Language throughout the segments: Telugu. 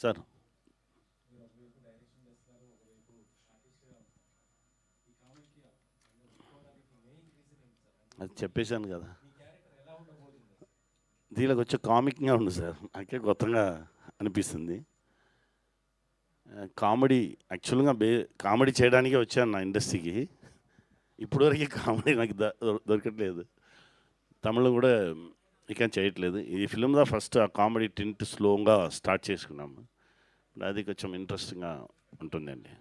సార్ అది చెప్పేశాను కదా, దీనికి వచ్చే కామిక్గా ఉంది సార్, నాకే కొత్తగా అనిపిస్తుంది. కామెడీ యాక్చువల్గా కామెడీ చేయడానికే వచ్చాను నా ఇండస్ట్రీకి. ఇప్పటివరకు కామెడీ నాకు దొరకట్లేదు. తమిళం కూడా ఇక చేయట్లేదు. ఈ ఫిల్మ్లో ఫస్ట్ ఆ కామెడీ టింట్ స్లోగా స్టార్ట్ చేసుకున్నాము. అది కొంచెం ఇంట్రెస్టింగ్గా ఉంటుందండి.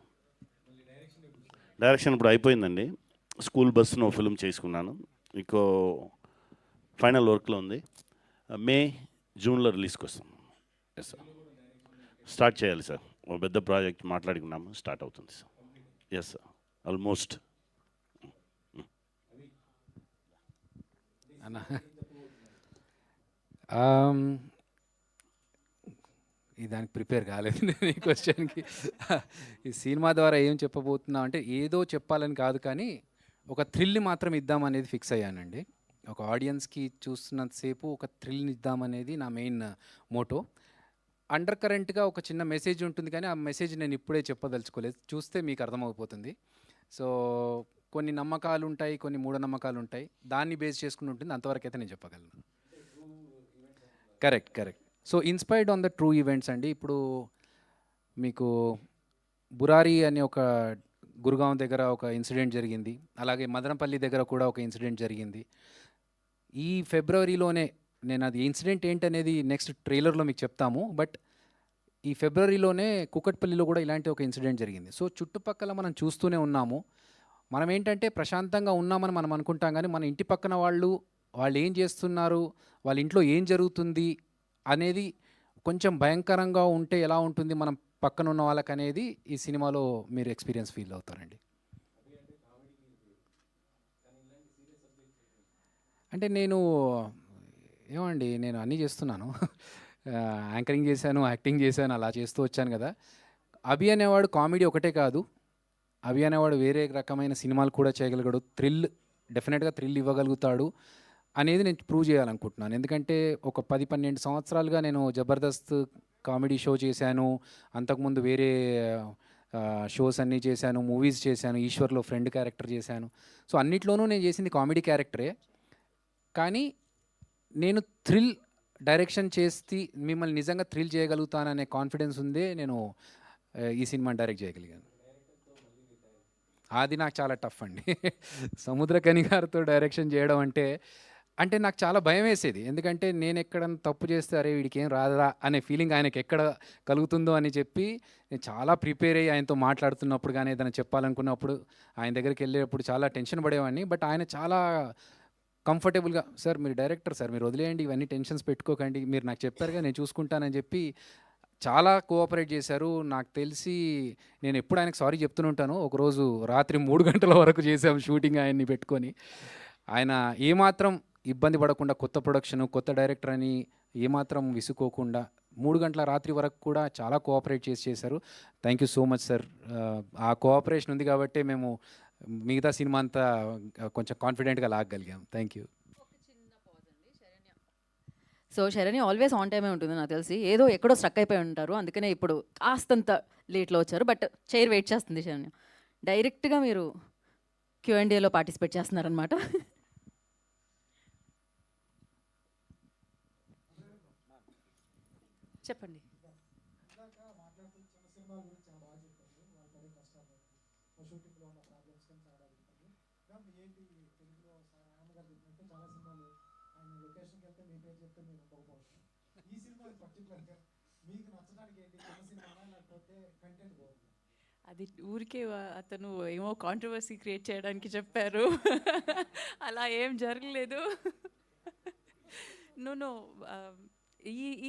డైరెక్షన్ ఇప్పుడు అయిపోయిందండి. స్కూల్ బస్సును ఫిల్మ్ చేసుకున్నాను. ఇంకో ఫైనల్ వర్క్లో ఉంది. మే జూన్లో రిలీజ్కి వస్తాం. ఎస్ సార్, స్టార్ట్ చేయాలి సార్. ఒక పెద్ద ప్రాజెక్ట్ మాట్లాడుకున్నాము, స్టార్ట్ అవుతుంది సార్. Yes sir, almost. అన్న దానికి ప్రిపేర్ కాలేదు నేను ఈ క్వశ్చన్కి. ఈ సినిమా ద్వారా ఏం చెప్పబోతున్నా అంటే ఏదో చెప్పాలని కాదు, కానీ ఒక థ్రిల్ని మాత్రం ఇద్దామనేది ఫిక్స్ అయ్యానండి. ఒక ఆడియన్స్కి చూస్తున్నంతసేపు ఒక థ్రిల్ని ఇద్దామనేది నా మెయిన్ మోటో. అండర్ కరెంట్గా ఒక చిన్న మెసేజ్ ఉంటుంది, కానీ ఆ మెసేజ్ నేను ఇప్పుడే చెప్పదలుచుకోలేదు, చూస్తే మీకు అర్థమైపోతుంది. సో కొన్ని నమ్మకాలు ఉంటాయి, కొన్ని మూఢనమ్మకాలు ఉంటాయి, దాన్ని బేస్ చేసుకుని ఉంటుంది. అంతవరకు అయితే నేను చెప్పగలను. Correct. So inspired on the true events అండి. ఇప్పుడు మీకు బురారి అనే ఒక గురుగాం దగ్గర ఒక ఇన్సిడెంట్ జరిగింది, అలాగే మదనపల్లి దగ్గర కూడా ఒక ఇన్సిడెంట్ జరిగింది. ఈ ఫిబ్రవరిలోనే, నేను అది ఇన్సిడెంట్ ఏంటనేది నెక్స్ట్ ట్రైలర్లో మీకు చెప్తాము, బట్ ఈ ఫిబ్రవరిలోనే కుకట్పల్లిలో కూడా ఇలాంటి ఒక ఇన్సిడెంట్ జరిగింది. సో చుట్టుపక్కల మనం చూస్తూనే ఉన్నాము. మనం ఏంటంటే ప్రశాంతంగా ఉన్నామని మనం అనుకుంటాం, కానీ మన ఇంటి పక్కన వాళ్ళు ఏం చేస్తున్నారు, వాళ్ళ ఇంట్లో ఏం జరుగుతుంది అనేది కొంచెం భయంకరంగా ఉంటే ఎలా ఉంటుంది మనం పక్కన ఉన్న వాళ్ళకి అనేది ఈ సినిమాలో మీరు ఎక్స్పీరియన్స్ ఫీల్ అవుతారండి. అంటే నేను అన్నీ చేస్తున్నాను. యాంకరింగ్ చేశాను, యాక్టింగ్ చేశాను, అలా చేస్తూ వచ్చాను కదా. అభి అనేవాడు కామెడీ ఒకటే కాదు, అభి అనేవాడు వేరే రకమైన సినిమాలు కూడా చేయగలిగాడు. డెఫినెట్గా థ్రిల్ ఇవ్వగలుగుతాడు అనేది నేను ప్రూవ్ చేయాలనుకుంటున్నాను. ఎందుకంటే ఒక 10-12 సంవత్సరాలుగా నేను జబర్దస్త్ కామెడీ షో చేశాను, అంతకుముందు వేరే షోస్ అన్నీ చేశాను, మూవీస్ చేశాను, ఈశ్వర్లో ఫ్రెండ్ క్యారెక్టర్ చేశాను. సో అన్నిట్లోనూ నేను చేసింది కామెడీ క్యారెక్టరే. కానీ నేను థ్రిల్ డైరెక్షన్ చేసి మిమ్మల్ని నిజంగా థ్రిల్ చేయగలుగుతాననే కాన్ఫిడెన్స్ ఉందే నేను ఈ సినిమాని డైరెక్ట్ చేయగలిగాను. అది నాకు చాలా టఫ్ అండి. సముద్రకని గారితో డైరెక్షన్ చేయడం అంటే నాకు చాలా భయం వేసేది. ఎందుకంటే నేను ఎక్కడన్నా తప్పు చేస్తే అరే వీడికి ఏం రాదా అనే ఫీలింగ్ ఆయనకి ఎక్కడ కలుగుతుందో అని చెప్పి నేను చాలా ప్రిపేర్ అయ్యి ఆయనతో మాట్లాడుతున్నప్పుడు కానీ ఏదైనా చెప్పాలనుకున్నప్పుడు ఆయన దగ్గరికి వెళ్ళేటప్పుడు చాలా టెన్షన్ పడేవాడిని. బట్ ఆయన చాలా కంఫర్టబుల్గా, సార్ మీరు డైరెక్టర్ సార్, మీరు వదిలేయండి, ఇవన్నీ టెన్షన్స్ పెట్టుకోకండి, మీరు నాకు చెప్పారుగా నేను చూసుకుంటానని చెప్పి చాలా కోఆపరేట్ చేశారు. నాకు తెలిసి నేను ఎప్పుడు ఆయనకు సారీ చెప్తూనే ఉంటాను. ఒకరోజు రాత్రి 3 గంటల వరకు చేసాము షూటింగ్ ఆయన్ని పెట్టుకొని. ఆయన ఏమాత్రం ఇబ్బంది పడకుండా, కొత్త ప్రొడక్షన్, కొత్త డైరెక్టర్ అని ఏమాత్రం విసుకోకుండా 3 గంటల రాత్రి వరకు కూడా చాలా కోఆపరేట్ చేశారు. Thank you so much sir. ఆ కోఆపరేషన్ ఉంది కాబట్టి మేము మిగతా సినిమా అంతా కొంచెం కాన్ఫిడెంట్గా లాగగలిగాం. Thank you. So Saranya always on టైమే ఉంటుంది నాకు తెలిసి, ఏదో ఎక్కడో స్ట్రక్ అయిపోయి ఉంటారు, అందుకనే ఇప్పుడు కాస్తంత లేట్లో వచ్చారు. బట్ చైర్ వెయిట్ చేస్తుంది శరణ్య. డైరెక్ట్గా మీరు Q&Aలో పార్టిసిపేట్ చేస్తున్నారనమాట. చెప్పండి. అది ఊరికే అతను ఏమో కాంట్రవర్సీ క్రియేట్ చేయడానికి చెప్పారు. అలా ఏం జరగలేదు. నో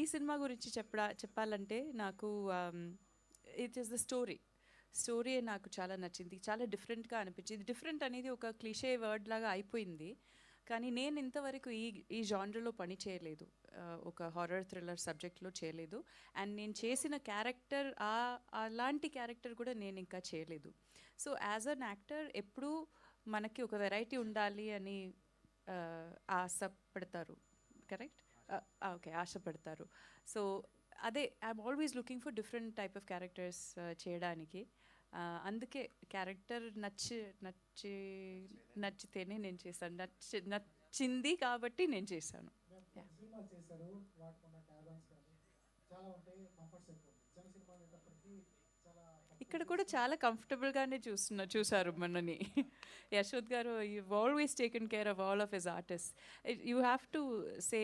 ఈ సినిమా గురించి చెప్పాలంటే నాకు ఇట్ ఈస్ ద స్టోరీ నాకు చాలా నచ్చింది, చాలా డిఫరెంట్గా అనిపించింది. డిఫరెంట్ అనేది ఒక క్లిషే వర్డ్ లాగా అయిపోయింది. కానీ నేను ఇంతవరకు ఈ జానర్లో పని చేయలేదు. ఒక హారర్ థ్రిల్లర్ సబ్జెక్ట్లో చేయలేదు. అండ్ నేను చేసిన క్యారెక్టర్ అలాంటి క్యారెక్టర్ కూడా నేను ఇంకా చేయలేదు. సో యాజ్ అన్ యాక్టర్ ఎప్పుడూ మనకి ఒక వెరైటీ ఉండాలి అని ఆశపడతారు. కరెక్ట్? ఓకే, ఆశపడతారు. సో అదే I'm always looking for different type of characters చేయడానికి. అందుకే క్యారెక్టర్ నచ్చితేనే నేను చేశాను. నచ్చింది కాబట్టి నేను చేశాను. ఇక్కడ కూడా చాలా కంఫర్టబుల్గానే చూసారు మనని. Yashod garu, you always taken care of all of his artist. You have to say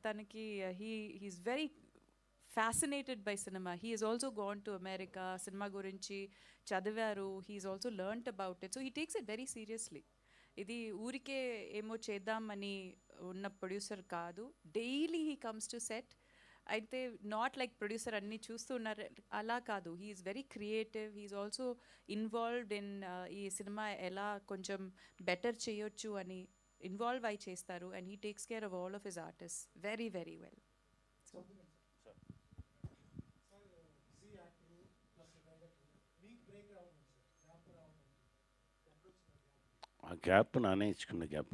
తనకి he's very fascinated by cinema. He has also gone to America, cinema గురించి చదివారు. He has also learnt about it. So he takes it very seriously. ఇది ఊరికే ఏమో చేద్దామని ఉన్న ప్రొడ్యూసర్ కాదు. Daily he comes to set. అయితే నాట్ లైక్ ప్రొడ్యూసర్ అన్నీ చూస్తూ ఉన్నారు అలా కాదు. He is very creative. He is also involved in ఈ సినిమా ఎలా కొంచెం బెటర్ చేయొచ్చు అని ఇన్వాల్వ్ అయి చేస్తారు. And he takes care of all of his artist very very well. So ఆ గ్యాప్ నానే ఇచ్చుకున్న గ్యాప్,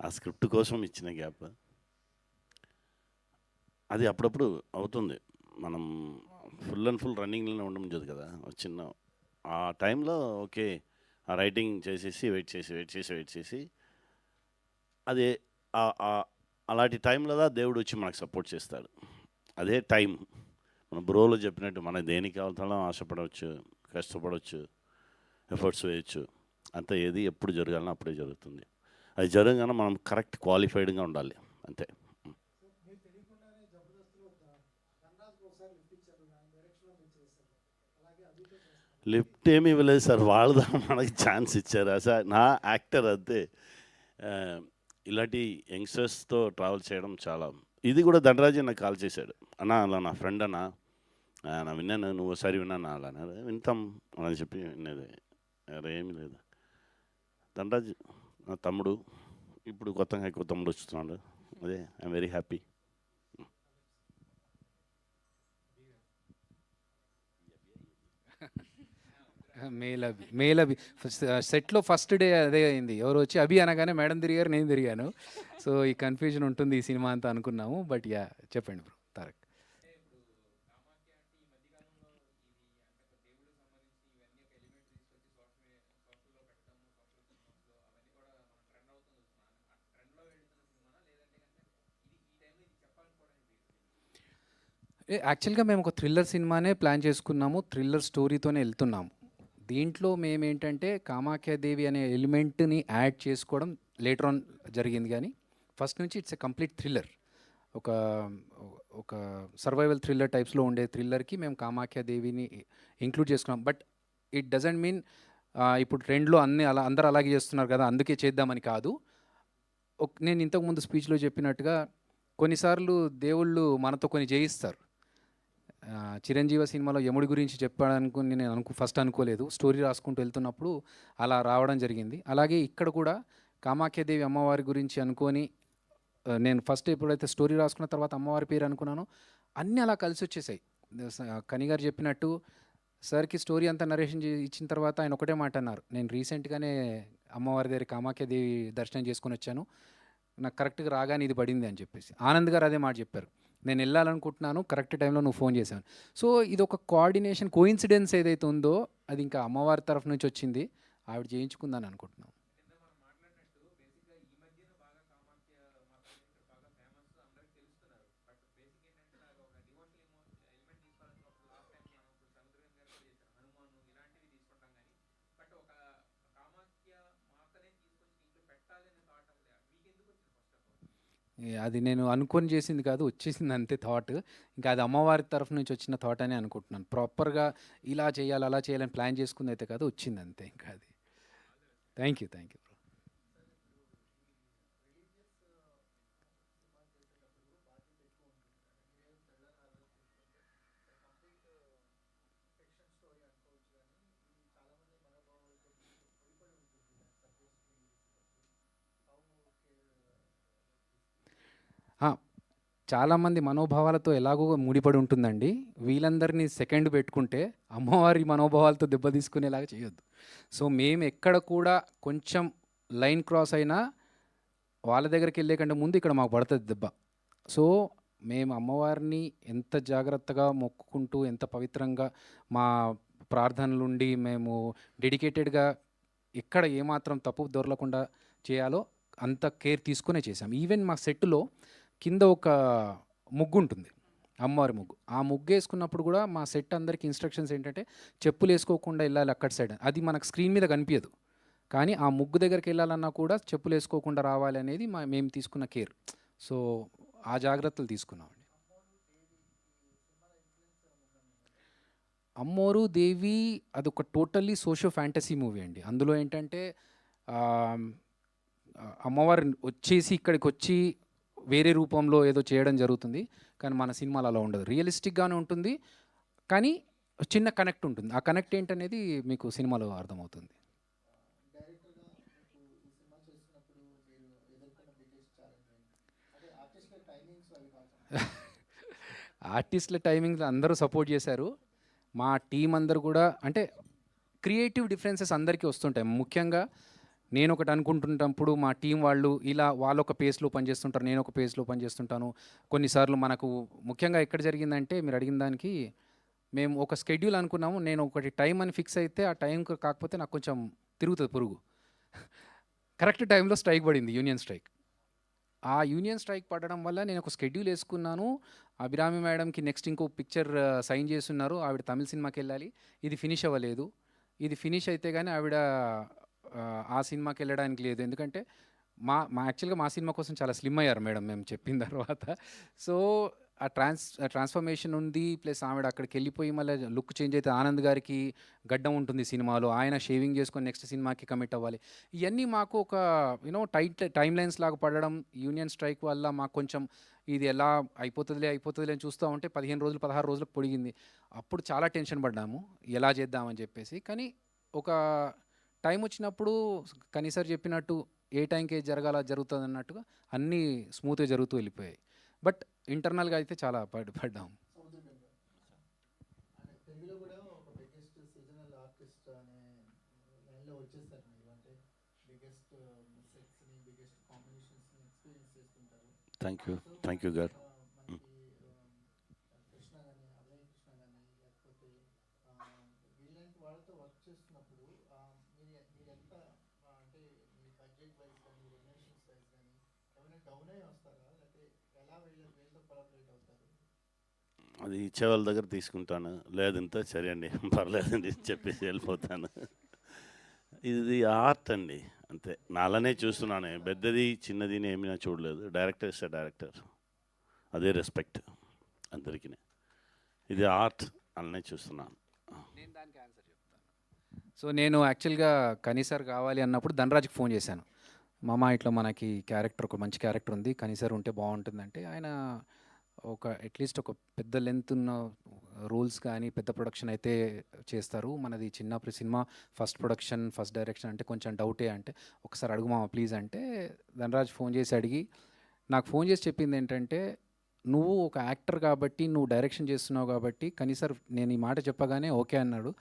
ఆ స్క్రిప్ట్ కోసం ఇచ్చిన గ్యాప్. అది అప్పుడప్పుడు అవుతుంది. మనం ఫుల్ అండ్ ఫుల్ రన్నింగ్లోనే ఉండదు కదా. చిన్న ఆ టైంలో ఓకే, ఆ రైటింగ్ చేసేసి వెయిట్ చేసి అదే అలాంటి టైంలో దేవుడు వచ్చి మనకు సపోర్ట్ చేస్తాడు. అదే టైం మన బ్రోలో చెప్పినట్టు మనం దేనికి అవుతాడో ఆశపడవచ్చు, కష్టపడవచ్చు, ఎఫర్ట్స్ వేయచ్చు. అంత ఏది ఎప్పుడు జరగాలనో అప్పుడే జరుగుతుంది. అది జరగగానే మనం కరెక్ట్ క్వాలిఫైడ్గా ఉండాలి అంతే. లిఫ్ట్ ఏమి ఇవ్వలేదు సార్, వాళ్ళు మనకి ఛాన్స్ ఇచ్చారు సార్. నా యాక్టర్ అంతే. ఇలాంటి యంగ్స్టర్స్తో ట్రావెల్ చేయడం చాలా. ఇది కూడా ధనరాజు నాకు కాల్ చేశాడు, అన్నా అలా నా ఫ్రెండ్ అన్నా నా విన్నాను, నువ్వు ఒకసారి విన్నాను అలా వింటాం అని చెప్పి వినేది. అరే ఏమీ లేదు, ధనరాజు నా తమ్ముడు, ఇప్పుడు కొత్తగా ఎక్కువ తమ్ముడు వస్తున్నాడు. అదే ఐఎమ్ వెరీ హ్యాపీ. మేల్ అభి సెట్లో ఫస్ట్ డే అదే అయింది. ఎవరు వచ్చి అభి అనగానే మేడం తిరిగారు, నేను తిరిగాను. సో ఈ కన్ఫ్యూజన్ ఉంటుంది ఈ సినిమా అంతా అనుకున్నాము. బట్ యా, చెప్పండి బ్రో తారక్. యాక్చువల్గా మేము ఒక థ్రిల్లర్ సినిమానే ప్లాన్ చేసుకున్నాము. థ్రిల్లర్ స్టోరీతోనే వెళ్తున్నాము. దీంట్లో మేమేంటంటే కామాఖ్యాదేవి అనే ఎలిమెంట్ని యాడ్ చేసుకోవడం లేటర్ ఆన్ జరిగింది. కానీ ఫస్ట్ నుంచి ఇట్స్ ఎ కంప్లీట్ థ్రిల్లర్. ఒక ఒక సర్వైవల్ థ్రిల్లర్ టైప్స్లో ఉండే థ్రిల్లర్కి మేము కామాఖ్యాదేవిని ఇంక్లూడ్ చేసుకున్నాం. బట్ ఇట్ డజంట్ మీన్ ఇప్పుడు ట్రెండ్లో అందరూ అలాగే చేస్తున్నారు కదా అందుకే చేద్దామని కాదు. నేను ఇంతకుముందు స్పీచ్లో చెప్పినట్టుగా కొన్నిసార్లు దేవుళ్ళు మనతో కొన్ని చేయిస్తారు. చిరంజీవ సినిమాలో యముడి గురించి చెప్పాడనుకుని నేను ఫస్ట్ అనుకోలేదు. స్టోరీ రాసుకుంటూ వెళ్తున్నప్పుడు అలా రావడం జరిగింది. అలాగే ఇక్కడ కూడా కామాఖ్యాదేవి అమ్మవారి గురించి అనుకొని నేను ఫస్ట్ ఎప్పుడైతే స్టోరీ రాసుకున్న తర్వాత అమ్మవారి పేరు అనుకున్నానో అన్నీ అలా కలిసి వచ్చేసాయి. కనిగారు చెప్పినట్టు సార్కి స్టోరీ అంతా నరేషన్ ఇచ్చిన తర్వాత ఆయన ఒకటే మాట అన్నారు, నేను రీసెంట్గానే అమ్మవారి దగ్గర కామాఖ్యాదేవి దర్శనం చేసుకొని వచ్చాను, నాకు కరెక్ట్గా రాగానే ఇది పడింది అని చెప్పేసి. ఆనంద్ గారు అదే మాట చెప్పారు, నేను వెళ్ళాలనుకుంటున్నాను, కరెక్ట్ టైంలో నువ్వు ఫోన్ చేశాను. సో ఇది ఒక కోఆర్డినేషన్, కోయిన్సిడెన్స్ ఏదైతే ఉందో అది ఇంకా అమ్మవారి తరఫు నుంచి వచ్చింది, ఆవిడ చేయించుకుందని అనుకుంటున్నాను. అది నేను అనుకొని చేసింది కాదు, వచ్చేసింది అంతే థాట్. ఇంకా అది అమ్మవారి తరఫు నుంచి వచ్చిన థాట్ అని అనుకుంటున్నాను. ప్రాపర్గా ఇలా చేయాలి అలా చేయాలని ప్లాన్ చేసుకుంది అయితే కాదు, వచ్చింది అంతే. ఇంకా అది థ్యాంక్ యూ బ్రో. చాలామంది మనోభావాలతో ఎలాగో ముడిపడి ఉంటుందండి. వీళ్ళందరినీ సెకండ్ పెట్టుకుంటే అమ్మవారి మనోభావాలతో దెబ్బ తీసుకునేలాగా చేయొద్దు. సో మేము ఎక్కడ కూడా కొంచెం లైన్ క్రాస్ అయినా వాళ్ళ దగ్గరికి వెళ్ళే కంటే ముందు ఇక్కడ మాకు పడుతుంది దెబ్బ. సో మేము అమ్మవారిని ఎంత జాగ్రత్తగా మొక్కుకుంటూ, ఎంత పవిత్రంగా మా ప్రార్థనలుండి మేము డెడికేటెడ్గా ఎక్కడ ఏమాత్రం తప్పు దొరలకుండా చేయాలో అంత కేర్ తీసుకునే చేసాం. ఈవెన్ మా సెట్లో కింద ఒక ముగ్గు ఉంటుంది, అమ్మవారి ముగ్గు. ఆ ముగ్గు వేసుకున్నప్పుడు కూడా మా సెట్ అందరికి ఇన్స్ట్రక్షన్స్ ఏంటంటే చెప్పులు వేసుకోకుండా వెళ్ళాలి అక్కడ సైడ్. అది మనకు స్క్రీన్ మీద కనిపించదు, కానీ ఆ ముగ్గు దగ్గరికి వెళ్ళాలన్నా కూడా చెప్పులు వేసుకోకుండా రావాలి అనేది మేము తీసుకున్న కేర్. సో ఆ జాగ్రత్తలు తీసుకున్నామండి. అమ్మోరు దేవి అదొక టోటల్లీ సోషో ఫ్యాంటసీ మూవీ అండి. అందులో ఏంటంటే అమ్మవారు వచ్చేసి ఇక్కడికి వచ్చి వేరే రూపంలో ఏదో చేయడం జరుగుతుంది, కానీ మన సినిమాలో అలా ఉండదు. రియలిస్టిక్గానే ఉంటుంది, కానీ చిన్న కనెక్ట్ ఉంటుంది. ఆ కనెక్ట్ ఏంటనేది మీకు సినిమాలో అర్థమవుతుంది. ఆర్టిస్టుల టైమింగ్ అందరూ సపోర్ట్ చేశారు. మా టీం అందరూ కూడా అంటే క్రియేటివ్ డిఫరెన్సెస్ అందరికీ వస్తుంటాయి. ముఖ్యంగా నేను ఒకటి అనుకుంటున్నప్పుడు మా టీం వాళ్ళు ఇలా వాళ్ళొక పేస్లో పనిచేస్తుంటారు, నేను ఒక పేస్లో పనిచేస్తుంటాను. కొన్నిసార్లు మనకు ముఖ్యంగా ఎక్కడ జరిగిందంటే మీరు అడిగిన దానికి మేము ఒక స్కెడ్యూల్ అనుకున్నాము. నేను ఒకటి టైం అని ఫిక్స్ అయితే ఆ టైంకి కాకపోతే నాకు కొంచెం తిరుగుతుంది పురుగు. కరెక్ట్ టైంలో స్ట్రైక్ పడింది, యూనియన్ స్ట్రైక్. ఆ యూనియన్ స్ట్రైక్ పడడం వల్ల నేను ఒక స్కెడ్యూల్ వేసుకున్నాను. అభిరామి మేడంకి నెక్స్ట్ ఇంకో పిక్చర్ సైన్ చేస్తున్నారు, ఆవిడ తమిళ సినిమాకి వెళ్ళాలి. ఇది ఫినిష్ అవ్వలేదు. ఇది ఫినిష్ అయితే కానీ ఆవిడ ఆ సినిమాకి వెళ్ళడానికి లేదు. ఎందుకంటే యాక్చువల్గా మా సినిమా కోసం చాలా స్లిమ్ అయ్యారు మేడం మేము చెప్పిన తర్వాత. సో ఆ ట్రాన్స్ఫర్మేషన్ ఉంది, ప్లస్ ఆవిడ అక్కడికి వెళ్ళిపోయి మళ్ళీ లుక్ చేంజ్ అయితే ఆనంద్ గారికి గడ్డం ఉంటుంది సినిమాలో, ఆయన షేవింగ్ చేసుకొని నెక్స్ట్ సినిమాకి కమిట్ అవ్వాలి. ఇవన్నీ మాకు ఒక టైట్ టైమ్ లైన్స్ లాగా పడడం, యూనియన్ స్ట్రైక్ వల్ల మాకు కొంచెం ఇది ఎలా అయిపోతుందిలే అని చూస్తూ ఉంటే 15 రోజులు 16 రోజులకు పొడిగింది. అప్పుడు చాలా టెన్షన్ పడ్డాము ఎలా చేద్దామని చెప్పేసి. కానీ ఒక టైం వచ్చినప్పుడు కనీసారి చెప్పినట్టు ఏ టైంకి ఏది జరుగుతుంది అన్నట్టుగా అన్నీ స్మూత్గా జరుగుతూ వెళ్ళిపోయాయి. బట్ ఇంటర్నల్గా అయితే చాలా పడ్డాము. థ్యాంక్ యూ గారు. అది ఇచ్చే వాళ్ళ దగ్గర తీసుకుంటాను, లేదంటే సరే అండి పర్లేదండి చెప్పేసి వెళ్ళిపోతాను. ఇది ఆర్ట్ అండి, అంతే. నాలానే చూస్తున్నాను, పెద్దది చిన్నది ఏమీ చూడలేదు. డైరెక్టర్ ఇస్తే డైరెక్టర్, అదే రెస్పెక్ట్ అందరికీ. ఇది ఆర్ట్ అలానే చూస్తున్నాను. నేను దానికి ఆన్సర్ చెప్తాను. సో నేను యాక్చువల్గా కనీసార్ కావాలి అన్నప్పుడు ధనరాజ్కి ఫోన్ చేశాను. మామ ఇట్లా మనకి క్యారెక్టర్ ఒక మంచి క్యారెక్టర్ ఉంది, కనీసార్ ఉంటే బాగుంటుందంటే ఆయన అట్లీస్ట్ ఒక పెద్ద లెంత్ ఉన్న రూల్స్ కానీ పెద్ద ప్రొడక్షన్ అయితే చేస్తారు. మనది చిన్న cinema, first production first direction అంటే కొంచెం డౌటే. అంటే ఒకసారి అడుగు మామ ప్లీజ్ అంటే ధనరాజ్ ఫోన్ చేసి అడిగి నాకు ఫోన్ చేసి చెప్పింది ఏంటంటే, నువ్వు ఒక యాక్టర్ కాబట్టి నువ్వు డైరెక్షన్ చేస్తున్నావు కాబట్టి కనీసార్ నేను ఈ మాట చెప్పగానే ఓకే అన్నాడు.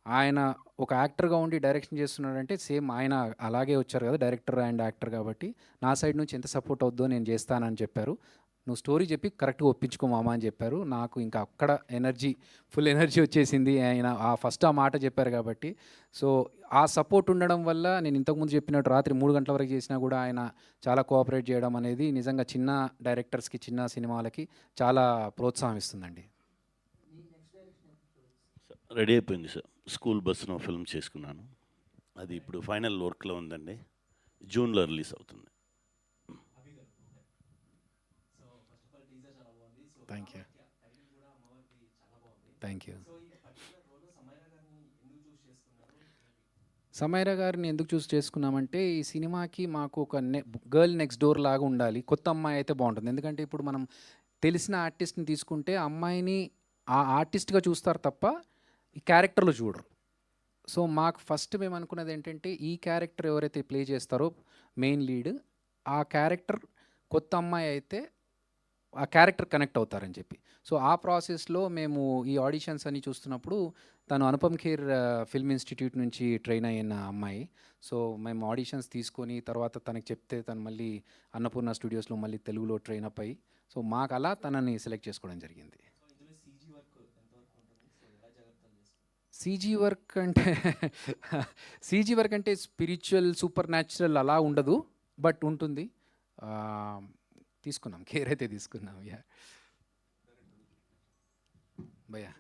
ఆయన ఒక యాక్టర్గా ఉండి డైరెక్షన్ చేస్తున్నాడంటే సేమ్ ఆయన అలాగే వచ్చారు కదా డైరెక్టర్ అండ్ యాక్టర్ కాబట్టి నా సైడ్ నుంచి ఎంత సపోర్ట్ అవుద్దో నేను చేస్తానని చెప్పారు. నువ్వు స్టోరీ చెప్పి కరెక్ట్గా ఒప్పించుకో మామ అని చెప్పారు. నాకు ఇంకా అక్కడ ఫుల్ ఎనర్జీ వచ్చేసింది. ఆయన ఆ మాట చెప్పారు కాబట్టి. సో ఆ సపోర్ట్ ఉండడం వల్ల నేను ఇంతకుముందు చెప్పినట్టు రాత్రి 3 గంటల వరకు చేసినా కూడా ఆయన చాలా కోఆపరేట్ చేయడం అనేది నిజంగా చిన్న డైరెక్టర్స్కి చిన్న సినిమాలకి చాలా ప్రోత్సాహం ఇస్తుందండి. రెడీ అయిపోయింది సార్, స్కూల్ బస్సును ఫిల్మ్ చేసుకున్నాను. అది ఇప్పుడు ఫైనల్ వర్క్లో ఉందండి, జూన్లో రిలీజ్ అవుతుంది. Thank you. సమైరా గారిని ఎందుకు చూస్ చేసుకున్నామంటే ఈ సినిమాకి మాకు ఒక గర్ల్ నెక్స్ట్ డోర్ లాగా ఉండాలి, కొత్త అమ్మాయి అయితే బాగుంటుంది. ఎందుకంటే ఇప్పుడు మనం తెలిసిన ఆర్టిస్ట్ని తీసుకుంటే అమ్మాయిని ఆ ఆర్టిస్ట్గా చూస్తారు తప్ప ఈ క్యారెక్టర్లో చూడరు. సో మాకు ఫస్ట్ మేము అనుకున్నది ఏంటంటే ఈ క్యారెక్టర్ ఎవరైతే ప్లే చేస్తారో మెయిన్ లీడ్, ఆ క్యారెక్టర్ కొత్త అమ్మాయి అయితే ఆ క్యారెక్టర్ కనెక్ట్ అవుతారని చెప్పి. సో ఆ ప్రాసెస్లో మేము ఈ ఆడిషన్స్ అని చూస్తున్నప్పుడు తను అనుపమ్ ఖేర్ ఫిల్మ్ ఇన్స్టిట్యూట్ నుంచి ట్రైన్ అయిన అమ్మాయి. సో మేము ఆడిషన్స్ తీసుకొని తర్వాత తనకి చెప్తే తను మళ్ళీ అన్నపూర్ణ స్టూడియోస్లో మళ్ళీ తెలుగులో ట్రైన్ అప్ అయ్యి, సో మాకు అలా తనని సెలెక్ట్ చేసుకోవడం జరిగింది. సీజీ వర్క్ అంటే సీజీ వర్క్ అంటే స్పిరిచువల్ సూపర్ న్యాచురల్ అలా ఉండదు, బట్ ఉంటుంది. ఆ, తీసుకున్నాం, కేర్ అయితే తీసుకున్నాం. యా భయ్యా.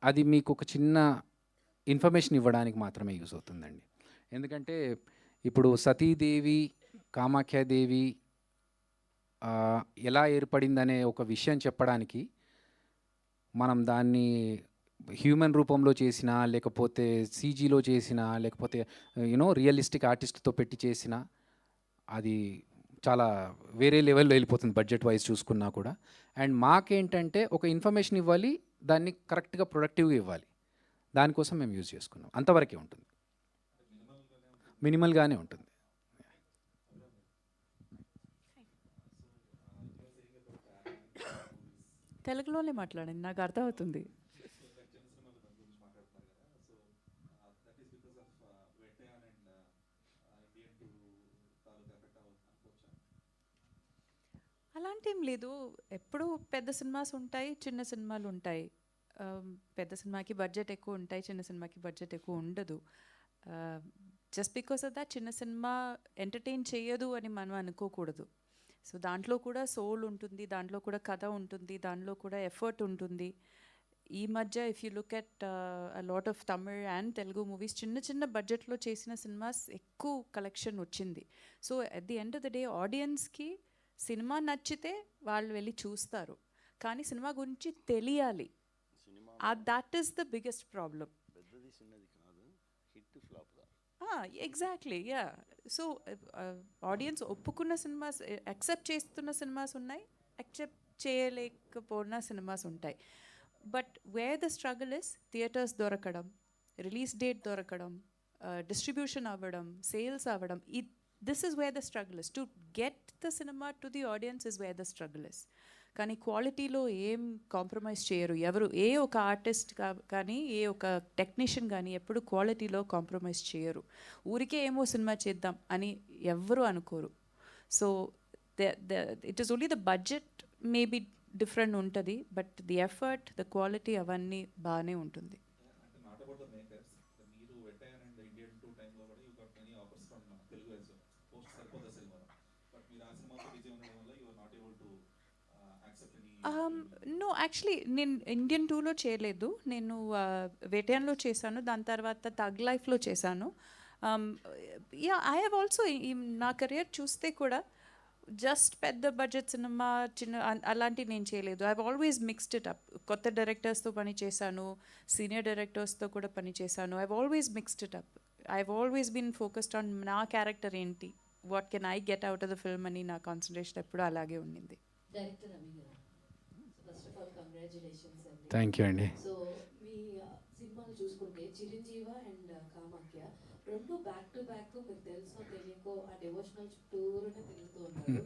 అది మీకు ఒక చిన్న ఇన్ఫర్మేషన్ ఇవ్వడానికి మాత్రమే యూస్ అవుతుందండి. ఎందుకంటే ఇప్పుడు సతీదేవి, కామాఖ్యాదేవి ఎలా ఏర్పడిందనే ఒక విషయం చెప్పడానికి మనం దాన్ని హ్యూమన్ రూపంలో చేసినా, లేకపోతే సీజీలో చేసినా, లేకపోతే రియలిస్టిక్ ఆర్టిస్ట్తో పెట్టి చేసినా అది చాలా వేరే లెవెల్లో వెళ్ళిపోతుంది బడ్జెట్ వైజ్ చూసుకున్నా కూడా. అండ్ మాకేంటంటే ఒక ఇన్ఫర్మేషన్ ఇవ్వాలి, దాన్ని కరెక్ట్గా ప్రొడక్టివ్గా ఇవ్వాలి. దానికోసం మేము యూజ్ చేసుకున్నాం. అంతవరకే ఉంటుంది, మినిమల్గానే ఉంటుంది. తెలుగులోనే మాట్లాడండి, నాకు అర్థమవుతుంది. అలాంటి ఏం లేదు. ఎప్పుడు పెద్ద సినిమాస్ ఉంటాయి, చిన్న సినిమాలు ఉంటాయి. పెద్ద సినిమాకి బడ్జెట్ ఎక్కువ ఉంటాయి, చిన్న సినిమాకి బడ్జెట్ ఎక్కువ ఉండదు. జస్ట్ బికాస్ ఆఫ్ దట్ చిన్న సినిమా ఎంటర్టైన్ చేయదు అని మనం అనుకోకూడదు. సో దాంట్లో కూడా సోల్ ఉంటుంది, దాంట్లో కూడా కథ ఉంటుంది, దాంట్లో కూడా ఎఫర్ట్ ఉంటుంది. ఈ మధ్య if you look at lot of Tamil and Telugu movies చిన్న చిన్న బడ్జెట్లో చేసిన సినిమాస్ ఎక్కువ కలెక్షన్ వచ్చింది. So at the end of the day ఆడియన్స్కి సినిమా నచ్చితే వాళ్ళు వెళ్ళి చూస్తారు, కానీ సినిమా గురించి తెలియాలి. That is the biggest problem. Exactly, yeah. So audience ఒప్పుకున్న సినిమాస్, యాక్సెప్ట్ చేస్తున్న సినిమాస్ ఉన్నాయి, యాక్సెప్ట్ చేయలేకపోయిన సినిమాస్ ఉంటాయి. But where the struggle is theatres దొరకడం, రిలీజ్ డేట్ దొరకడం, డిస్ట్రిబ్యూషన్ అవ్వడం, సేల్స్ అవ్వడం. This is where the struggle is. To get the cinema to the audience is where the struggle is. కానీ క్వాలిటీలో ఏం కాంప్రమైజ్ చేయరు ఎవరు. ఏ ఒక ఆర్టిస్ట్ కానీ, ఏ ఒక టెక్నీషియన్ కానీ ఎప్పుడు క్వాలిటీలో కాంప్రమైజ్ చేయరు. ఊరికే ఏమో సినిమా చేద్దాం అని ఎవ్వరూ అనుకోరు. So it is only the budget maybe different ఉంటుంది, but the effort, the quality అవన్నీ బాగానే ఉంటుంది. నో, యాక్చువల్లీ నేను ఇండియన్ 2లో చేయలేదు. నేను వేటయాన్లో చేశాను, దాని తర్వాత తగ్ లైఫ్లో చేశాను. యా, ఐ హ్యావ్ ఆల్సో నా కెరియర్ చూస్తే కూడా జస్ట్ పెద్ద బడ్జెట్ సినిమా, చిన్న అలాంటివి నేను చేయలేదు. I have always mixed it up. కొత్త డైరెక్టర్స్తో పని చేశాను, సీనియర్ డైరెక్టర్స్తో కూడా పని చేశాను. I have always mixed it up. I have always been focused on నా క్యారెక్టర్ ఏంటి, what can I get out of the film అని నా కాన్సన్ట్రేషన్ ఎప్పుడు అలాగే ఉండింది. థ్యాంక్ యూ అండి. సో మీ సినిమాలు చూసుకుంటే చిరంజీవ అండ్ కామాఖ్య రెండు బ్యాక్ టు బ్యాక్ మీకు తెలుసో తెలియకో ఆ డివోషనల్ చుట్టూరునే తిరుగుతూ ఉంటారు.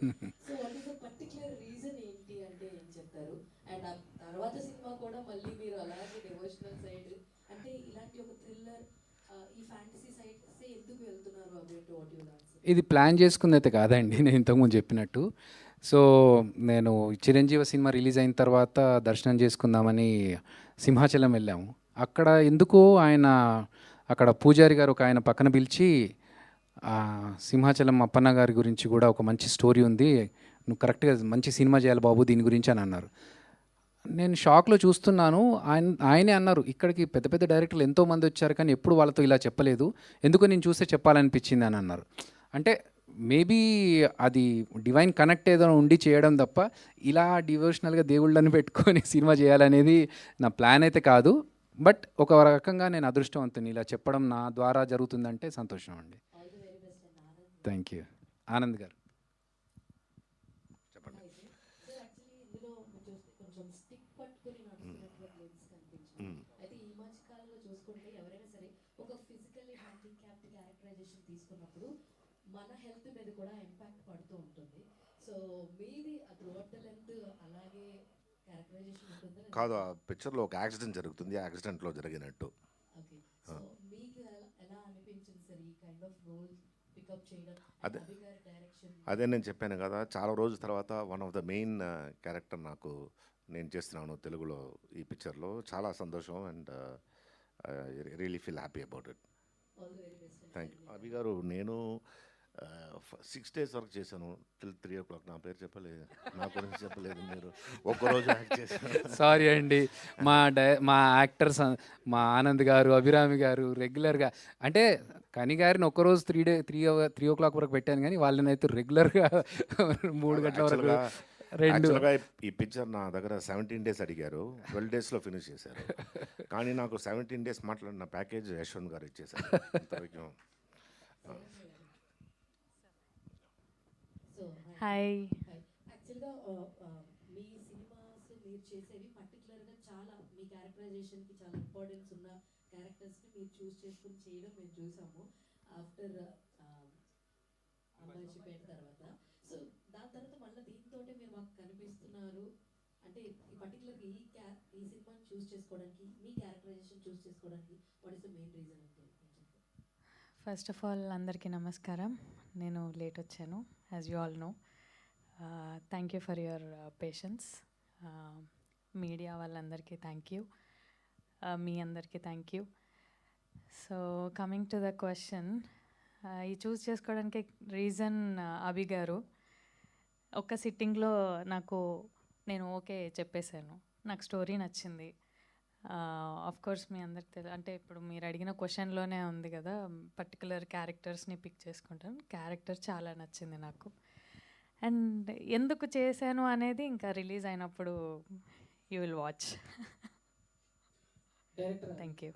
So what is the particular reason ఏంటి అంటే ఏం చెప్తారు? అండ్ ఆ తర్వాత సినిమా కూడా మళ్ళీ మీరు అలాగే డివోషనల్ సైడ్ అంటే ఇలాంటి ఒక థ్రిల్లర్ ఈ ఫ్యాంటసీ సైడ్ ఎందుకు వెళ్తున్నారు అబౌట్ వాట్ యు ఆన్సర్? ఇది ప్లాన్ చేసుకుంది అయితే కాదండి, నేను ఇంతకుముందు చెప్పినట్టు. సో నేను చిరంజీవి సినిమా రిలీజ్ అయిన తర్వాత దర్శనం చేసుకుందామని సింహాచలం వెళ్ళాము. అక్కడ ఎందుకో ఆయన అక్కడ పూజారి గారు ఒక ఆయన పక్కన పిలిచి, సింహాచలం అప్పన్న గారి గురించి కూడా ఒక మంచి స్టోరీ ఉంది, నువ్వు కరెక్ట్గా మంచి సినిమా చేయాలి బాబు దీని గురించి అని అన్నారు. నేను షాక్లో చూస్తున్నాను. ఆయనే అన్నారు, ఇక్కడికి పెద్ద పెద్ద డైరెక్టర్లు ఎంతోమంది వచ్చారు కానీ ఎప్పుడు వాళ్ళతో ఇలా చెప్పలేదు, ఎందుకో నేను చూస్తే చెప్పాలనిపించింది అని అన్నారు. అంటే మేబీ అది డివైన్ కనెక్ట్ ఏదో ఉండి చేయడం తప్ప ఇలా డివోషనల్గా దేవుళ్ళని పెట్టుకొని సినిమా చేయాలనేది నా ప్లాన్ అయితే కాదు. బట్ ఒక రకంగా నేను అదృష్టవంతుని, ఇలా చెప్పడం నా ద్వారా జరుగుతుందంటే సంతోషం అండి. Thank you. ఆనంద్ గారు చెప్పండి. అయితే ఈ మధ్య కాలంలో చూసుకుంటే ఎవరైనా సరే ఒక ఫిజికల్లీ హ్యాండిక్యాప్డ్ క్యారెక్టరైజేషన్ తీసుకున్నప్పుడు మన హెల్త్ మీద కూడా ఇంపాక్ట్ పడుతూ ఉంటుంది. సో మీది త్రూఅవుట్ ద లెంత్ అలాగే క్యారెక్టరైజేషన్ ఉంటుందని కాదు, ఆ పిక్చర్లో ఒక యాక్సిడెంట్ జరుగుతుంది, యాక్సిడెంట్లో జరిగినట్టు. ఓకే. సో మీకు ఎలా అనిపించింది సార్ ఈ కైండ్ ఆఫ్ రోల్ పికప్ చేయడం? అదే అభి గారి డైరెక్షన్ అదే నేను చెప్పాను కదా, చాలా రోజుల తర్వాత one of the main character నాకు నేను చేస్తున్నాను తెలుగులో ఈ పిక్చర్లో. చాలా సంతోషం and really feel happy about it. All the very best. Thank you. Abhi garu, నేను 6 days వరకు చేశాను, till 3 o'clock. నా పేరు చెప్పలేదు, నా గురించి చెప్పలేదు మీరు. ఒక్కరోజు యాక్ట్ చేశాను. సారీ అండి. మా యాక్టర్స్ మా ఆనంద్ గారు, అభిరామి గారు రెగ్యులర్గా అంటే కని గారిని ఒక్కరోజు 3 o'clock వరకు పెట్టాను, కానీ వాళ్ళని అయితే రెగ్యులర్గా 3 గంటల వరకు రెండు. యాక్చువల్గా ఈ పిక్చర్ నా దగ్గర 17 days అడిగారు, 12 daysలో ఫినిష్ చేశారు. కానీ నాకు 17 days మాట్లాడిన ప్యాకేజ్ యశ్వంత్ గారు ఇచ్చేశారు. ఇంతవరకు సో హాయ్. యాక్చువల్గా మీ సినిమాస్ మీరు చేసేవి పర్టికులర్గా చాలా మీ క్యారెక్టరైజేషన్కి చాలా ఇంపార్టెన్స్ ఉన్న క్యారెక్టర్స్ని మీరు చూస్ చేసుకుని చేయడం మేము చూసాము ఆఫ్టర్ అంబాజీపేట తర్వాత. సో దాని తర్వాత మళ్ళీ దీంతో మీరు మాకు కనిపిస్తున్నారు అంటే పర్టికులర్గా ఈ సినిమాని చూస్ చేసుకోవడానికి, మీ క్యారెక్టరైజేషన్ చూస్ చేసుకోవడానికి what is the main reason అంటే? ఫస్ట్ ఆఫ్ ఆల్ అందరికీ నమస్కారం. నేను లేట్ వచ్చాను, as you all know. Thank you for your patience. Media వాళ్ళందరికీ థ్యాంక్ యూ, మీ అందరికీ thank you. So coming to the question, ఈ చూస్ చేసుకోవడానికి రీజన్ అభి గారు. ఒక్క సిట్టింగ్లో నేను ఓకే చెప్పేశాను, నాకు స్టోరీ నచ్చింది. ఆఫ్ కోర్స్ మీ అందరికి తెలియదు, అంటే ఇప్పుడు మీరు అడిగిన క్వశ్చన్లోనే ఉంది కదా, పర్టికులర్ క్యారెక్టర్స్ని పిక్ చేసుకుంటాను. క్యారెక్టర్ చాలా నచ్చింది నాకు. అండ్ ఎందుకు చేశాను అనేది ఇంకా రిలీజ్ అయినప్పుడు you will watch. Thank you.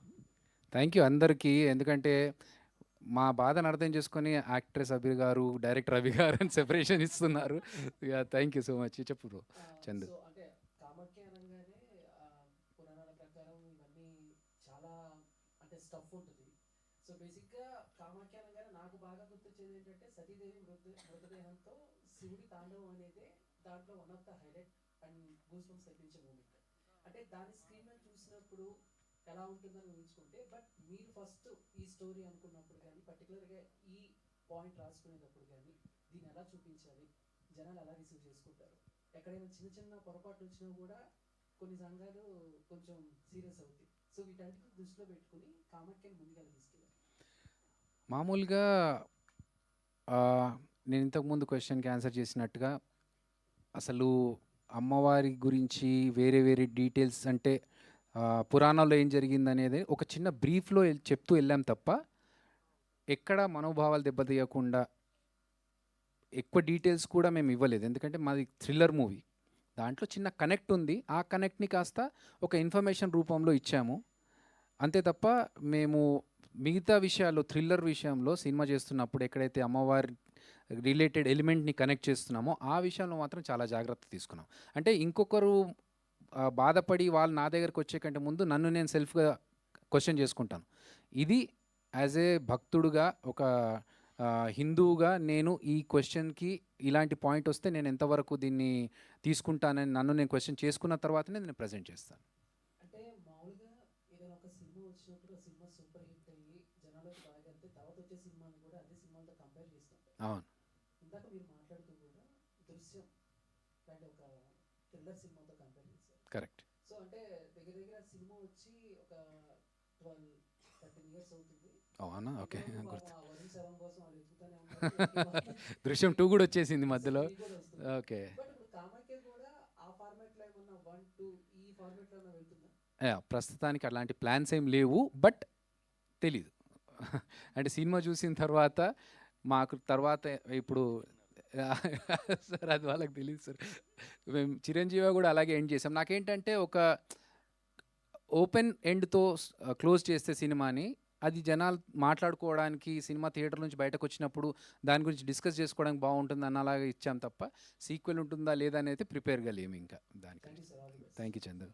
Thank you అందరికీ. ఎందుకంటే మా బాధను అర్థం చేసుకొని యాక్ట్రెస్ అభి గారు, డైరెక్టర్ అభి గారు అని సెపరేషన్ ఇస్తున్నారు. Thank you so much. చెప్పు బ్రో చందు. సో అంటే కామాఖ్య అనగానే పురాణాల ప్రకారం ఇవన్నీ చాలా అంటే స్టఫ్ ఉంటుంది. సో బేసిక్గా కామాఖ్య అనగానే నాకు బాగా గుర్తొచ్చేది ఏంటంటే సతీదేవి మృతదేహంతో శివుడి తాండవం అనేది దాంట్లో one of the highlight and goose bumps తెప్పించే మూమెంట్. అంటే దాని స్క్రీన్ మీద చూసినప్పుడు ఎలా ఉంటుందని ఊహించుకుంటే, బట్ మీరు ఫస్ట్ ఈ స్టోరీ అనుకున్నప్పుడు కానీ, పర్టికులర్గా ఈ పాయింట్ రాసుకునేటప్పుడు కానీ, దీన్ని ఎలా చూపించాలి, జనాలు ఎలా రిసీవ్ చేసుకుంటారు, ఎక్కడైనా చిన్న చిన్న పొరపాట్లు వచ్చినా కూడా కొన్ని సంఘాలు కొంచెం సీరియస్ అవుతాయి. సో వీటన్నిటిని దృష్టిలో పెట్టుకుని కామాఖ్యని ముందుగా తీసుకెళ్ళారు. మామూలుగా నేను ఇంతకుముందు క్వశ్చన్కి ఆన్సర్ చేసినట్టుగా అసలు అమ్మవారి గురించి వేరే వేరే డీటెయిల్స్ అంటే పురాణాల్లో ఏం జరిగిందనేది ఒక చిన్న బ్రీఫ్లో చెప్తూ వెళ్ళాం తప్ప ఎక్కడ మనోభావాలు దెబ్బతీయకుండా ఎక్కువ డీటెయిల్స్ కూడా మేము ఇవ్వలేదు. ఎందుకంటే మాది థ్రిల్లర్ మూవీ, దాంట్లో చిన్న కనెక్ట్ ఉంది, ఆ కనెక్ట్ని కాస్త ఒక ఇన్ఫర్మేషన్ రూపంలో ఇచ్చాము అంతే తప్ప మేము మిగతా విషయాల్లో థ్రిల్లర్ విషయంలో సినిమా చేస్తున్నప్పుడు ఎక్కడైతే అమ్మవారి రిలేటెడ్ ఎలిమెంట్ని కనెక్ట్ చేస్తున్నామో ఆ విషయంలో మాత్రం చాలా జాగ్రత్త తీసుకున్నాం. అంటే ఇంకొకరు బాధపడి వాళ్ళు నా దగ్గరకు వచ్చే కంటే ముందు నన్ను నేను సెల్ఫ్గా క్వశ్చన్ చేసుకుంటాను. ఇది యాజ్ ఏ భక్తుడుగా ఒక హిందువుగా నేను ఈ క్వశ్చన్కి ఇలాంటి పాయింట్ వస్తే నేను ఎంతవరకు దీన్ని తీసుకుంటానని నన్ను నేను క్వశ్చన్ చేసుకున్న తర్వాతనే నేను ప్రజెంట్ చేస్తాను. అంటే మామూలుగా ఏదైనా ఒక సినిమా వచ్చినప్పుడు ఆ సినిమా సూపర్ హిట్ అయ్యి జనాలకు బాగా వెళ్తే తర్వాత వచ్చే సినిమాని కూడా అదే సినిమాలతో కంపేర్ చేస్తుంటారు. అవును, ఇందాక మీరు మాట్లాడుతూ కూడా దృశ్యం అంటే ఒక థ్రిల్లర్ సినిమాతో కంపేర్ చేశారు. కరెక్ట్. సో అంటే దగ్గర దగ్గర సినిమా వచ్చి ఒక 12-13 years అవుతుంది. అవునా, ఓకే. గుర్తు వరుణ్ శరం కోసం వాళ్ళు వెతుకుతూనే ఉన్నారు. దృశ్యం 2 కూడా వచ్చేసింది మధ్యలో. ఓకే. బట్ ఇప్పుడు కామాఖ్య కూడా ఆ ఫార్మాట్ లో ఏమన్నా 1, 2 ఈ ఫార్మాట్ లో వెళ్తుందా? ప్రస్తుతానికి అలాంటి ప్లాన్స్ ఏం లేవు, బట్ తెలీదు. అంటే సినిమా చూసిన తర్వాత మాకు తర్వాత ఇప్పుడు సార్ అది వాళ్ళకి తెలియదు సార్. మేము చిరంజీవి కూడా అలాగే ఎండ్ చేసాం. నాకేంటంటే ఒక ఓపెన్ ఎండ్తో క్లోజ్ చేస్తే సినిమాని అది జనాలు మాట్లాడుకోవడానికి సినిమా థియేటర్ నుంచి బయటకు వచ్చినప్పుడు దాని గురించి డిస్కస్ చేసుకోవడానికి బాగుంటుంది అన్న అలాగే ఇచ్చాం తప్ప సీక్వెల్ ఉంటుందా లేదా అని అయితే ప్రిపేర్గా లేము ఇంకా దానికి. థ్యాంక్ యూ చంద్ర.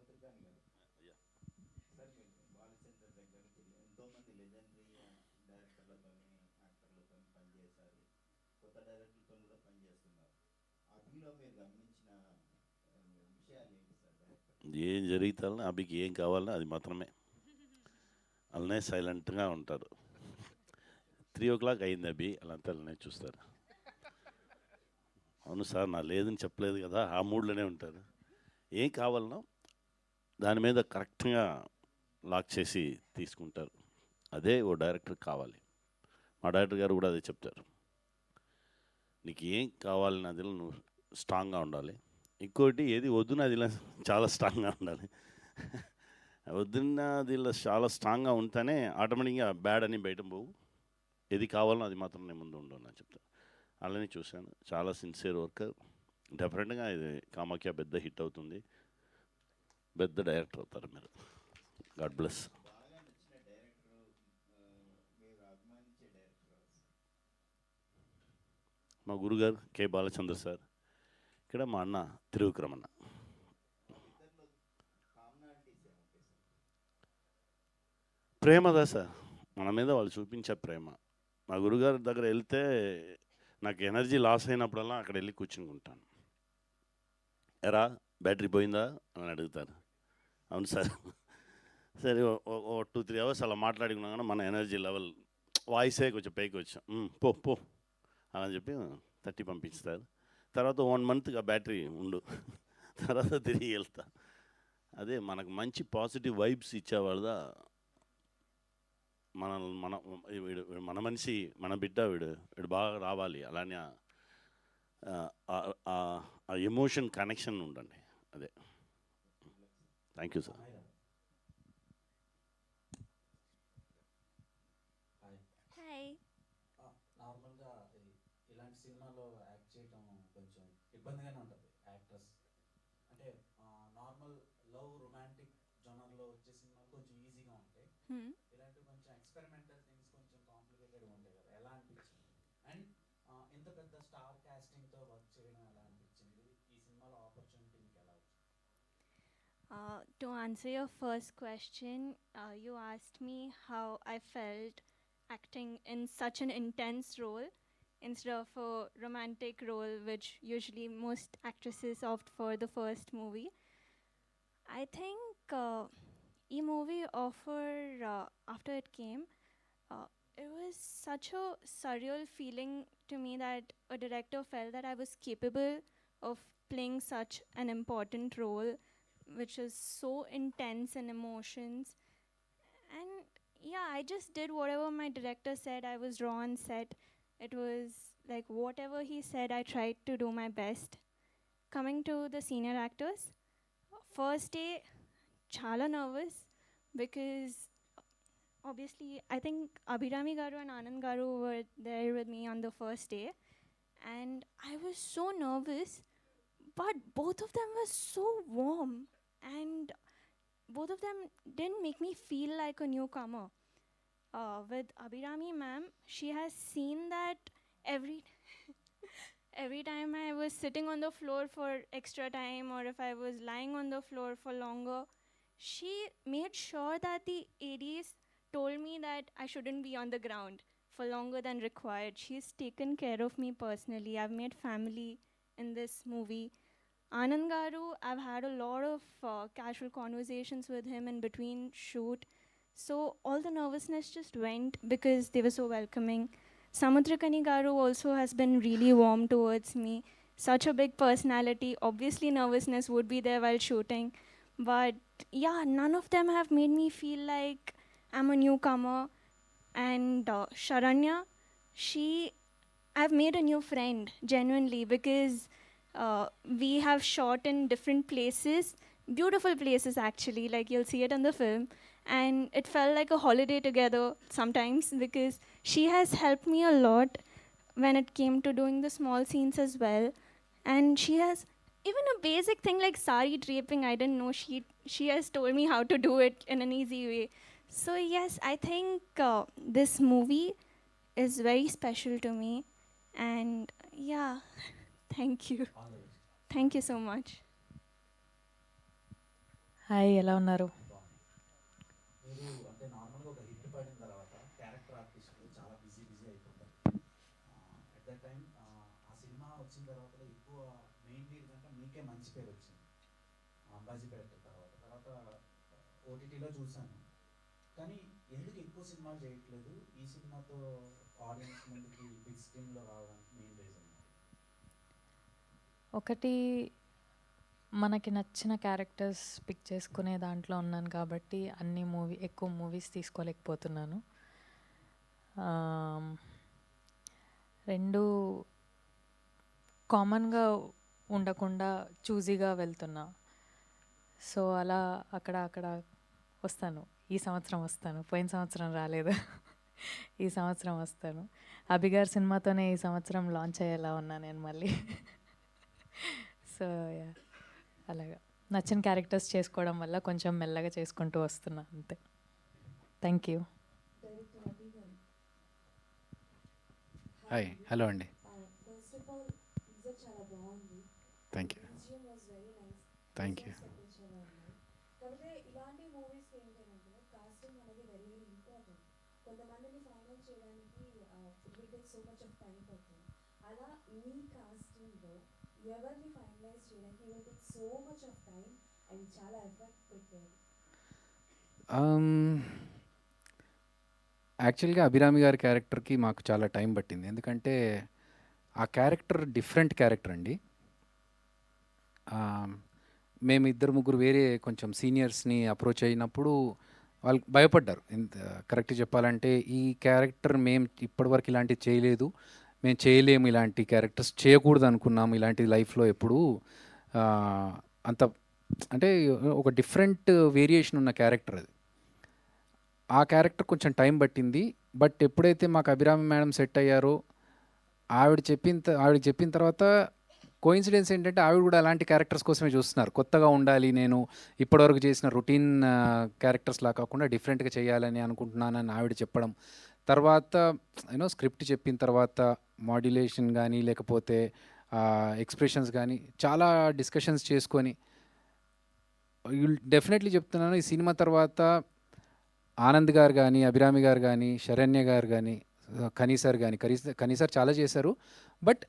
కొత్త డైరెక్టర్తో కూడా పనిచేస్తున్నారు. ఆ దీనిలో మీరు గమనించిన విషయాలు ఏంటి సార్? డైరెక్టర్ ఏం జరుగుతానో అభికి ఏం కావాలో అది మాత్రమే. అలానే సైలెంట్గా ఉంటారు. 3 o'clock అయింది అభి, అలాంతా అలానే చూస్తారు. అవును సార్, నా లేదని చెప్పలేదు కదా, ఆ మూడ్లోనే ఉంటారు. ఏం కావాలనో దాని మీద కరెక్ట్గా లాక్ చేసి తీసుకుంటారు. అదే ఓ డైరెక్టర్ కావాలి. మా డైరెక్టర్ గారు కూడా అదే చెప్తారు. నీకు ఏం కావాలని అదిలో నువ్వు స్ట్రాంగ్గా ఉండాలి. ఇంకోటి ఏది వద్దున అదిలో చాలా స్ట్రాంగ్గా ఉండాలి. వద్దున్న అదిలో చాలా స్ట్రాంగ్గా ఉంటేనే ఆటోమేటిక్గా బ్యాడ్ అని బయట పోవు. ఏది కావాలో అది మాత్రం నేను ముందు ఉండవు అని చెప్తాను. అలానే చూశాను. చాలా సిన్సియర్ వర్కర్. డెఫినెట్గా ఇది కామాఖ్య పెద్ద హిట్ అవుతుంది. పెద్ద డైరెక్టర్ అవుతారు మీరు. God bless. బాగా నచ్చిన డైరెక్టర్, మీరు అభిమానించే డైరెక్టర్? మా గురుగారు కె బాలచంద్ర సార్. ఇక్కడ మా అన్న త్రివిక్రమన్న. ఇద్దరిలో కామనాలిటీస్ ఏముంటాయి సార్? ప్రేమదా సార్, మన మీద వాళ్ళు చూపించే ప్రేమ. మా గురుగారి దగ్గర వెళ్తే నాకు ఎనర్జీ లాస్ అయినప్పుడల్లా అక్కడ వెళ్ళి కూర్చుంటాను. ఎరా బ్యాటరీ పోయిందా అని అడుగుతారు. అవును సార్. సరే, ఓ 2-3 hours అలా మాట్లాడుకున్నా కానీ మన ఎనర్జీ లెవెల్ వాయిసే కొంచెం పైకి వచ్చాం. పో పో అని చెప్పి తట్టి పంపిస్తారు. తర్వాత 1 month ఆ బ్యాటరీ ఉండు, తర్వాత తిరిగి వెళ్తా. అదే మనకు మంచి పాజిటివ్ వైబ్స్ ఇచ్చేవాళ్ళదా. మన మన వీడు మన మనిషి, మన బిడ్డ, వీడు బాగా రావాలి. అలానే ఆ ఎమోషన్ కనెక్షన్ ఉండండి. అదే. Thank you sir. హాయ్. నార్మల్గా ఇలాంటి సినిమాలో యాక్ట్ చేయడం కొంచెం ఇబ్బందిగానే ఉంటుంది యాక్టర్స్. అంటే నార్మల్ లవ్ రొమాంటిక్ జోనర్లో వచ్చే సినిమాలు కొంచెం ఈజీగా ఉంటాయి. ఇలాంటి కొంచెం ఎక్స్పెరిమెంటల్ థింగ్స్ కొంచెం కాంప్లికేటెడ్గా ఉంటాయి కదా, ఎలా అనిపించింది? అండ్ ఇంత పెద్ద స్టార్ కాస్టింగ్తో వర్క్ చేయడం ఎలా అనిపించింది? ఈ సినిమాలో ఆపర్చునిటీ మీకు ఎలా వచ్చింది? To answer your first question, you asked me how I felt acting in such an intense role instead of a romantic role, which usually most actresses opt for the first movie. I think e movie offer after it came, it was such a surreal feeling to me that a director felt that I was capable of playing such an important role, which is so intense in emotions. And yeah, I just did whatever my director said. I was raw on set. It was like whatever he said, I tried to do my best. Coming to the senior actors, first day, chala nervous because obviously I think Abhirami Garu and Anand Garu were there with me on the first day, and I was so nervous, but both of them were so warm, and both of them didn't make me feel like a newcomer. With Abhirami ma'am, she has seen that every time I was sitting on the floor for extra time, or if I was lying on the floor for longer, she made sure that the ADs told me that I shouldn't be on the ground for longer than required. She's taken care of me personally. I've made family in this movie. Anand Garu, I've had a lot of casual conversations with him in between shoot. So all the nervousness just went because they were so welcoming. Samudrakani Garu also has been really warm towards me. Such a big personality. Obviously nervousness would be there while shooting. But yeah, none of them have made me feel like I'm a newcomer. And Sharanya, I've made a new friend, genuinely, because we have shot in different places, beautiful places actually, like you'll see it in the film. And it felt like a holiday together sometimes because she has helped me a lot when it came to doing the small scenes as well. And she has even a basic thing like sari draping, I didn't know she has told me how to do it in an easy way. So yes, I think this movie is very special to me. And yeah, thank you. All the best. Thank you so much. Hi, ఎలా ఉన్నారు? మీరు అంటే నార్మల్గా ఒక హిట్ పడిన తర్వాత క్యారెక్టర్ ఆర్టిస్టులు చాలా బిజీ అయిపోతారు. అట్ దట్ టైం వచ్చిన తర్వాత ఎక్కువ మెయిన్ లీడ్ కంటే మీకే మంచి పేరు వచ్చింది అంబాజీపేట తర్వాత ఓటీటీలో చూశాను. కానీ ఎందుకు ఎక్కువ సినిమాలు చేయట్లేదు, ఈ సినిమాతో ఆడియన్స్ ముందుకి బిగ్ స్క్రీన్లో రావడానికి మెయిన్ రీజన్? ఒకటి, మనకి నచ్చిన క్యారెక్టర్స్ పిక్ చేసుకునే దాంట్లో ఉన్నాను కాబట్టి ఎక్కువ మూవీస్ తీసుకోలేకపోతున్నాను. రెండు, కామన్గా ఉండకుండా చూజీగా వెళ్తున్నా. సో అలా అక్కడ వస్తాను. ఈ సంవత్సరం వస్తాను, పోయిన సంవత్సరం రాలేదు. ఈ సంవత్సరం వస్తాను. అభిగారి సినిమాతోనే ఈ సంవత్సరం లాంచ్ అయ్యేలా ఉన్నా నేను మళ్ళీ. సో అలాగా నచ్చిన క్యారెక్టర్స్ చేసుకోవడం వల్ల కొంచెం మెల్లగా చేసుకుంటూ వస్తున్నా అంతే. Thank you. హాయ్, హలో అండి. ఫస్ట్ ఆఫ్ ఆల్ టీజర్ చాలా బాగుంది. Thank you. BGM was very nice. Thank you. Settings చాలా ఉన్నాయి. కాకపోతే ఇలాంటి మూవీస్ ఏంటంటే కాస్టింగ్ అనేది వెరీ వెరీ ఇంపార్టెంట్. కొంతమందిని ఫైనల్ చేయడానికి it will take so much of time పడుతుంది. అలా మీ కాస్టింగ్లో ఎవరిని ఫైనలైజ్ చేయడానికి it will take so much of time and చాలా ఎఫర్ట్ పెట్టారు. యాక్చువల్గా అభిరామి గారి క్యారెక్టర్కి మాకు చాలా టైం పట్టింది. ఎందుకంటే ఆ క్యారెక్టర్ డిఫరెంట్ క్యారెక్టర్ అండి. మేము ఇద్దరు ముగ్గురు వేరే కొంచెం సీనియర్స్ని అప్రోచ్ అయినప్పుడు వాళ్ళు భయపడ్డారు. కరెక్ట్ చెప్పాలంటే ఈ క్యారెక్టర్ మేము ఇప్పటివరకు ఇలాంటివి చేయలేదు, మేము చేయలేము, ఇలాంటి క్యారెక్టర్స్ చేయకూడదు అనుకున్నాము ఇలాంటి లైఫ్లో ఎప్పుడు. అంత అంటే ఒక డిఫరెంట్ వేరియేషన్ ఉన్న క్యారెక్టర్ అది. ఆ క్యారెక్టర్ కొంచెం టైం పట్టింది. బట్ ఎప్పుడైతే మాకు అభిరామి మేడం సెట్ అయ్యారో ఆవిడకి చెప్పిన తర్వాత కోయిన్సిడెన్స్ ఏంటంటే ఆవిడ కూడా అలాంటి క్యారెక్టర్స్ కోసమే చూస్తున్నారు. కొత్తగా ఉండాలి, నేను ఇప్పటివరకు చేసిన రొటీన్ క్యారెక్టర్స్లా కాకుండా డిఫరెంట్గా చేయాలని అనుకుంటున్నానని ఆవిడ చెప్పడం. తర్వాత స్క్రిప్ట్ చెప్పిన తర్వాత మాడ్యులేషన్ కానీ లేకపోతే ఎక్స్ప్రెషన్స్ కానీ చాలా డిస్కషన్స్ చేసుకొని డెఫినెట్లీ చెప్తున్నాను, ఈ సినిమా తర్వాత ఆనంద్ గారు కానీ, అభిరామి గారు కానీ, శరణ్య గారు కానీ, కనీసార్ కానీ, కనీసార్ చాలా చేశారు. బట్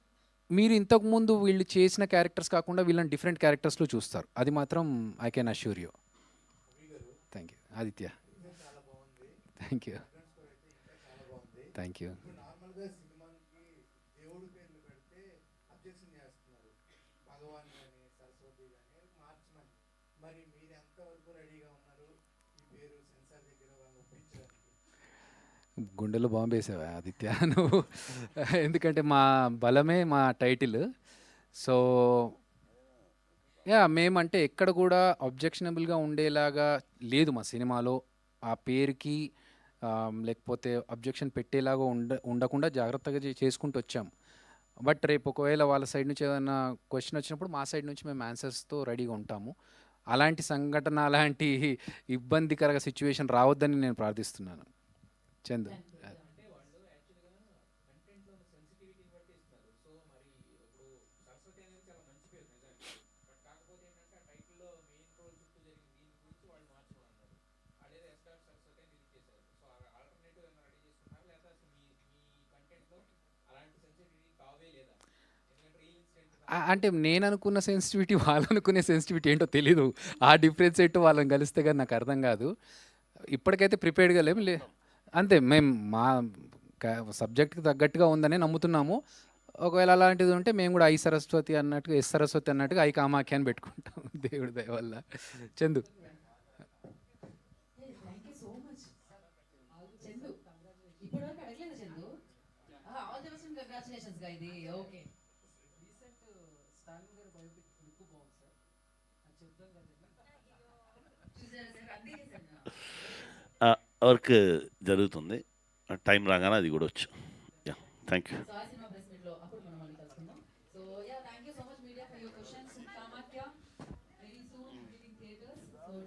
మీరు ఇంతకుముందు వీళ్ళు చేసిన క్యారెక్టర్స్ కాకుండా వీళ్ళని డిఫరెంట్ క్యారెక్టర్స్లో చూస్తారు. అది మాత్రం I can assure you. Thank you Aditya. Thank you. Thank you. గుండెలో బాంబు వేసావా ఆదిత్య నువ్వు? ఎందుకంటే మా బలమే మా టైటిల్. సో మేమంటే ఎక్కడ కూడా అబ్జెక్షనబుల్గా ఉండేలాగా లేదు మా సినిమాలో. ఆ పేరుకి లేకపోతే అబ్జెక్షన్ పెట్టేలాగా ఉండకుండా జాగ్రత్తగా చేసుకుంటూ వచ్చాం. బట్ రేపు ఒకవేళ వాళ్ళ సైడ్ నుంచి ఏదైనా క్వశ్చన్ వచ్చినప్పుడు మా సైడ్ నుంచి మేము ఆన్సర్స్తో రెడీగా ఉంటాము. అలాంటి సంఘటన, అలాంటి ఇబ్బందికర సిచ్యువేషన్ రావద్దని నేను ప్రార్థిస్తున్నాను. చందు. అంటే నేను అనుకున్న సెన్సిటివిటీ వాళ్ళు అనుకునే సెన్సిటివిటీ ఏంటో తెలీదు. ఆ డిఫరెన్స్ ఏంటో వాళ్ళని కలిస్తే కానీ నాకు అర్థం కాదు. ఇప్పటికైతే ప్రిపేర్డ్గా లేము. అంతే, మేము మా సబ్జెక్ట్కి తగ్గట్టుగా ఉందని నమ్ముతున్నాము. ఒకవేళ అలాంటిది ఉంటే మేము కూడా ఐ సరస్వతి అన్నట్టుగా, ఎస్ సరస్వతి అన్నట్టుగా ఐ కామాఖ్య అని పెట్టుకుంటాం దేవుడి దయ వల్ల. చందు. వర్క్ జరుగుతుంది, టైం రాగానే అది కూడా వచ్చు. Thank you.